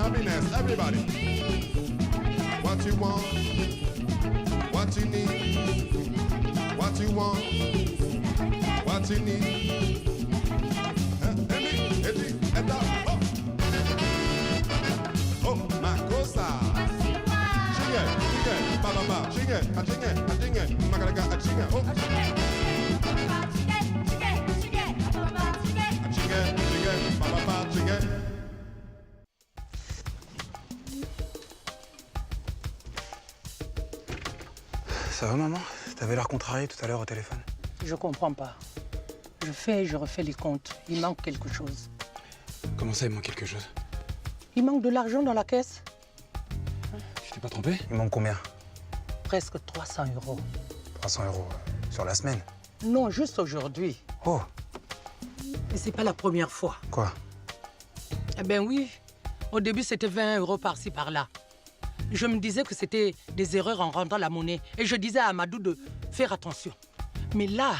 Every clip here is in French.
happiness, everybody. What you want, what you need, what you want, what you need. Oh, my cosa. Chinga, chinga, ba ba ba, chinga, a chinga, a chinga, magalaga, a chinga, oh. A chinga, chinga, ba ba ba, chinga. Ça va, maman? T'avais l'air contrariée tout à l'heure au téléphone. Je comprends pas. Je fais et je refais les comptes. Il manque quelque chose. Comment ça, il manque quelque chose? Il manque de l'argent dans la caisse. Tu t'es pas trompé? Il manque combien? Presque 300 €. 300 € sur la semaine? Non, juste aujourd'hui. Oh! Et c'est pas la première fois. Quoi? Eh ben oui. Au début, c'était 20 € par-ci, par-là. Je me disais que c'était des erreurs en rendant la monnaie. Et je disais à Amadou de faire attention. Mais là,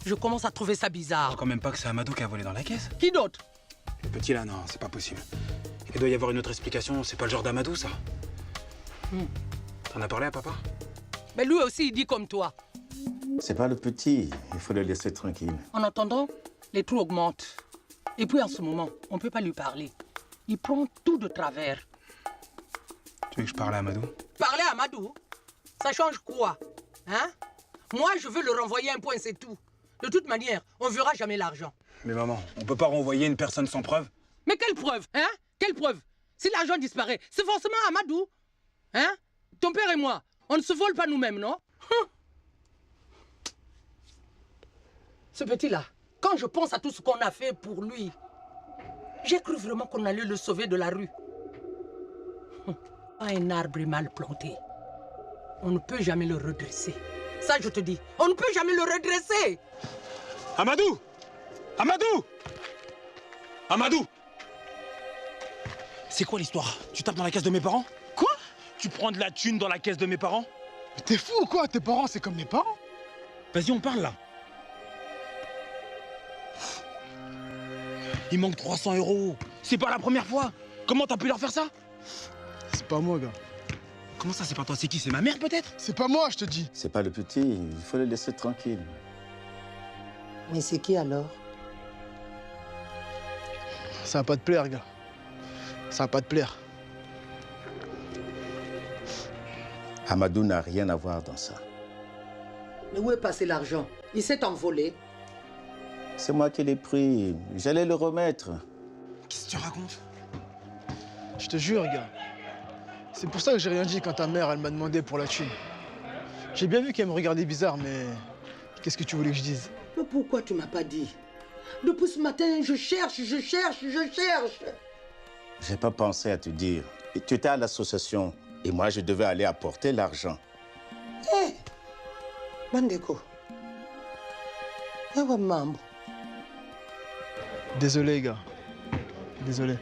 je commence à trouver ça bizarre. Quand même pas que c'est Amadou qui a volé dans la caisse? Qui d'autre? Le petit là, non, c'est pas possible. Il doit y avoir une autre explication, c'est pas le genre d'Amadou, ça. T'en as parlé à papa? Mais lui aussi, il dit comme toi. C'est pas le petit, il faut le laisser tranquille. En attendant, les trous augmentent. Et puis en ce moment, on ne peut pas lui parler. Il prend tout de travers. Tu veux que je parle à Amadou? Parler à Amadou? Ça change quoi? Hein? Moi, je veux le renvoyer un point, c'est tout. De toute manière, on ne verra jamais l'argent. Mais maman, on peut pas renvoyer une personne sans preuve? Mais quelle preuve? Hein? Quelle preuve? Si l'argent disparaît, c'est forcément Amadou. Hein? Ton père et moi, on ne se vole pas nous-mêmes, non? Ce petit-là, quand je pense à tout ce qu'on a fait pour lui, j'ai cru vraiment qu'on allait le sauver de la rue. Un arbre est mal planté. On ne peut jamais le redresser. Ça, je te dis, on ne peut jamais le redresser. Amadou! Amadou! Amadou! C'est quoi l'histoire? Tu tapes dans la caisse de mes parents? Quoi? Tu prends de la thune dans la caisse de mes parents? Mais t'es fou ou quoi? Tes parents, c'est comme mes parents? Vas-y, on parle là. Il manque 300 €. C'est pas la première fois. Comment t'as pu leur faire ça? C'est pas moi, gars. Comment ça, c'est pas toi? C'est qui? C'est ma mère, peut-être? C'est pas moi, je te dis. C'est pas le petit, il faut le laisser tranquille. Mais c'est qui alors? Ça va pas te plaire, gars. Ça va pas te plaire. Amadou n'a rien à voir dans ça. Mais où est passé l'argent? Il s'est envolé. C'est moi qui l'ai pris, j'allais le remettre. Qu'est-ce que tu racontes? Je te jure, gars. C'est pour ça que j'ai rien dit quand ta mère, elle m'a demandé pour la thune. J'ai bien vu qu'elle me regardait bizarre, mais qu'est-ce que tu voulais que je dise? Mais pourquoi tu m'as pas dit? Depuis ce matin, je cherche. J'ai pas pensé à te dire. Et tu étais à l'association et moi je devais aller apporter l'argent. Hé! Bandeko. Ewa mambo. Désolé, gars. Désolé.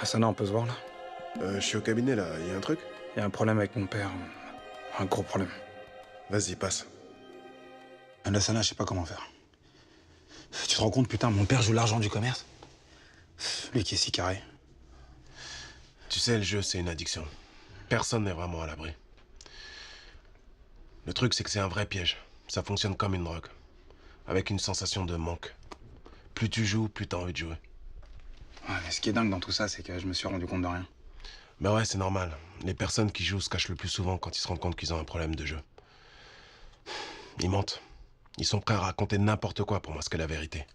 Hassana, on peut se voir là? Je suis au cabinet là, il y a un truc? Il y a un problème avec mon père. Un gros problème. Vas-y, passe. Hassana, je sais pas comment faire. Tu te rends compte, putain, mon père joue l'argent du commerce? Lui qui est si carré. Tu sais, le jeu, c'est une addiction. Personne n'est vraiment à l'abri. Le truc, c'est que c'est un vrai piège. Ça fonctionne comme une drogue. Avec une sensation de manque. Plus tu joues, plus t'as envie de jouer. Ouais, mais ce qui est dingue dans tout ça, c'est que je me suis rendu compte de rien. Ben ouais, c'est normal. Les personnes qui jouent se cachent le plus souvent quand ils se rendent compte qu'ils ont un problème de jeu. Ils mentent. Ils sont prêts à raconter n'importe quoi pour masquer la vérité.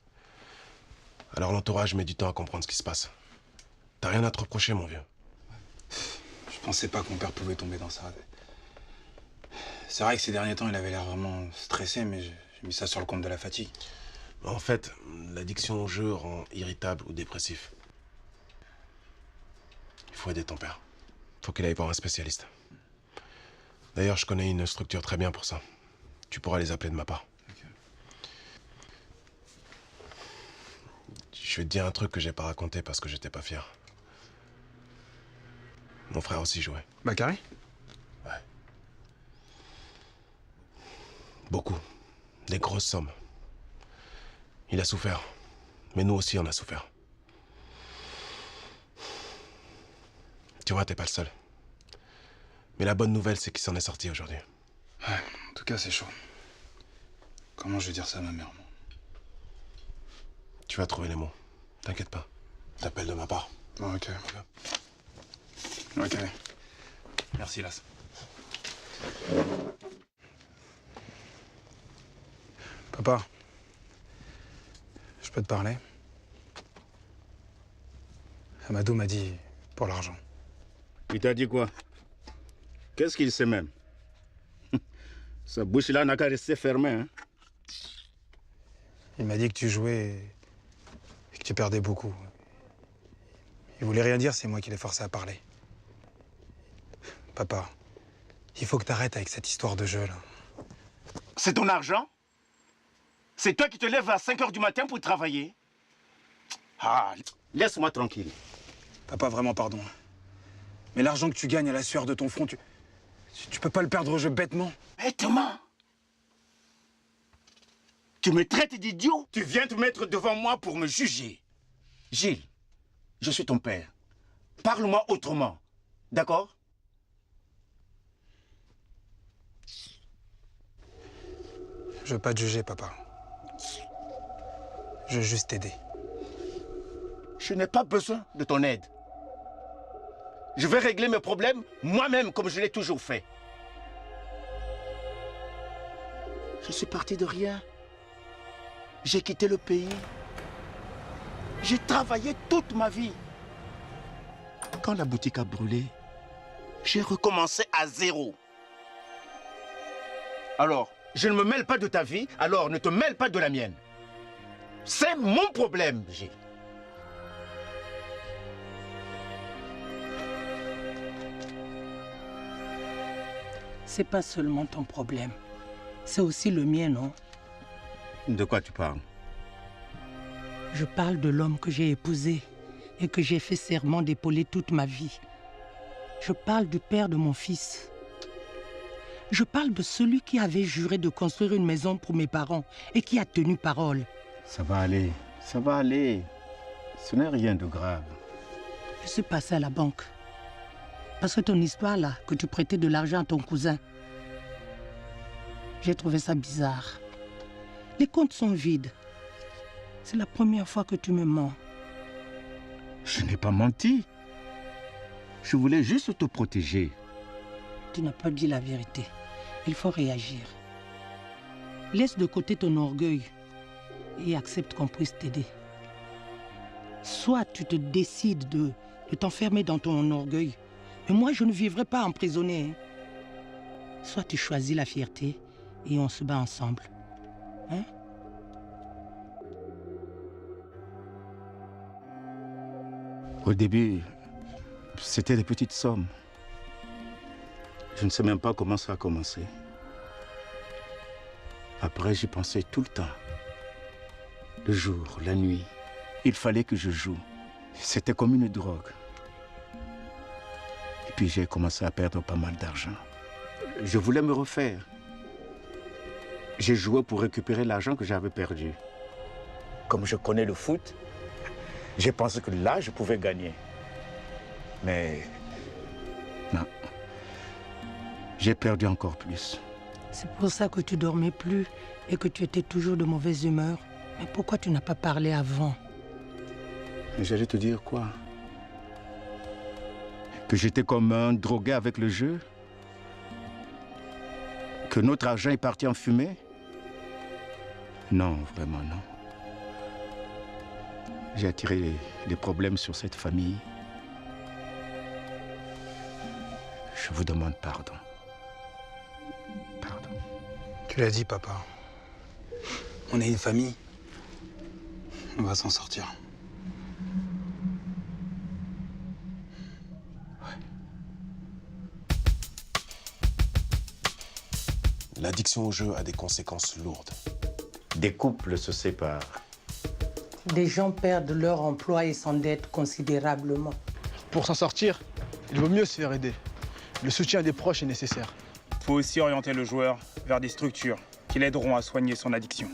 Alors l'entourage met du temps à comprendre ce qui se passe. T'as rien à te reprocher, mon vieux. Je pensais pas que mon père pouvait tomber dans ça. C'est vrai que ces derniers temps, il avait l'air vraiment stressé, mais j'ai mis ça sur le compte de la fatigue. En fait, l'addiction au jeu rend irritable ou dépressif. Il faut aider ton père. Faut qu'il aille voir un spécialiste. D'ailleurs, je connais une structure très bien pour ça. Tu pourras les appeler de ma part. Okay. Je vais te dire un truc que j'ai pas raconté parce que j'étais pas fier. Mon frère aussi jouait. Bakary? Ouais. Beaucoup. Des grosses sommes. Il a souffert. Mais nous aussi, on a souffert. Tu vois, t'es pas le seul. Mais la bonne nouvelle, c'est qu'il s'en est sorti aujourd'hui. Ouais, en tout cas, c'est chaud. Comment je vais dire ça à ma mère, moi? Tu vas trouver les mots. T'inquiète pas. T'appelles de ma part. Bon, ok. Ok. Merci, Las. Papa, je peux te parler? Amadou m'a dit pour l'argent. Il t'a dit quoi? Qu'est-ce qu'il sait même? Sa bouche-là n'a qu'à rester fermée. Hein? Il m'a dit que tu jouais et que tu perdais beaucoup. Il voulait rien dire, c'est moi qui l'ai forcé à parler. Papa, il faut que t'arrêtes avec cette histoire de jeu, là. C'est ton argent? C'est toi qui te lèves à 5 h du matin pour travailler? Ah, laisse-moi tranquille. Papa, vraiment pardon. Mais l'argent que tu gagnes à la sueur de ton front, tu peux pas le perdre au jeu bêtement. Bêtement? Tu me traites d'idiot? Tu viens te mettre devant moi pour me juger. Gilles, je suis ton père. Parle-moi autrement. D'accord? Je veux pas te juger, papa. Je veux juste t'aider. Je n'ai pas besoin de ton aide. Je vais régler mes problèmes moi-même comme je l'ai toujours fait. Je suis parti de rien. J'ai quitté le pays. J'ai travaillé toute ma vie. Quand la boutique a brûlé, j'ai recommencé à zéro. Alors, je ne me mêle pas de ta vie, alors ne te mêle pas de la mienne. C'est mon problème, Gilles. C'est pas seulement ton problème. C'est aussi le mien, non? De quoi tu parles? Je parle de l'homme que j'ai épousé et que j'ai fait serment d'épauler toute ma vie. Je parle du père de mon fils. Je parle de celui qui avait juré de construire une maison pour mes parents et qui a tenu parole. Ça va aller, ça va aller. Ce n'est rien de grave. Je suis passée à la banque. Parce que ton histoire là, que tu prêtais de l'argent à ton cousin, j'ai trouvé ça bizarre. Les comptes sont vides. C'est la première fois que tu me mens. Je n'ai pas menti. Je voulais juste te protéger. Tu n'as pas dit la vérité. Il faut réagir. Laisse de côté ton orgueil et accepte qu'on puisse t'aider. Soit tu te décides de t'enfermer dans ton orgueil, mais moi je ne vivrai pas emprisonné. Soit tu choisis la fierté et on se bat ensemble. Hein? Au début, c'était des petites sommes. Je ne sais même pas comment ça a commencé. Après, j'y pensais tout le temps. Le jour, la nuit, il fallait que je joue. C'était comme une drogue. Et puis j'ai commencé à perdre pas mal d'argent. Je voulais me refaire. J'ai joué pour récupérer l'argent que j'avais perdu. Comme je connais le foot, j'ai pensé que là, je pouvais gagner. Mais non. J'ai perdu encore plus. C'est pour ça que tu dormais plus et que tu étais toujours de mauvaise humeur. Mais pourquoi tu n'as pas parlé avant? J'allais te dire quoi? Que j'étais comme un drogué avec le jeu? Que notre argent est parti en fumée? Non, vraiment non. J'ai attiré des problèmes sur cette famille. Je vous demande pardon. Pardon. Tu l'as dit, papa. On est une famille. On va s'en sortir. L'addiction au jeu a des conséquences lourdes. Des couples se séparent. Des gens perdent leur emploi et s'endettent considérablement. Pour s'en sortir, il vaut mieux se faire aider. Le soutien des proches est nécessaire. Il faut aussi orienter le joueur vers des structures qui l'aideront à soigner son addiction.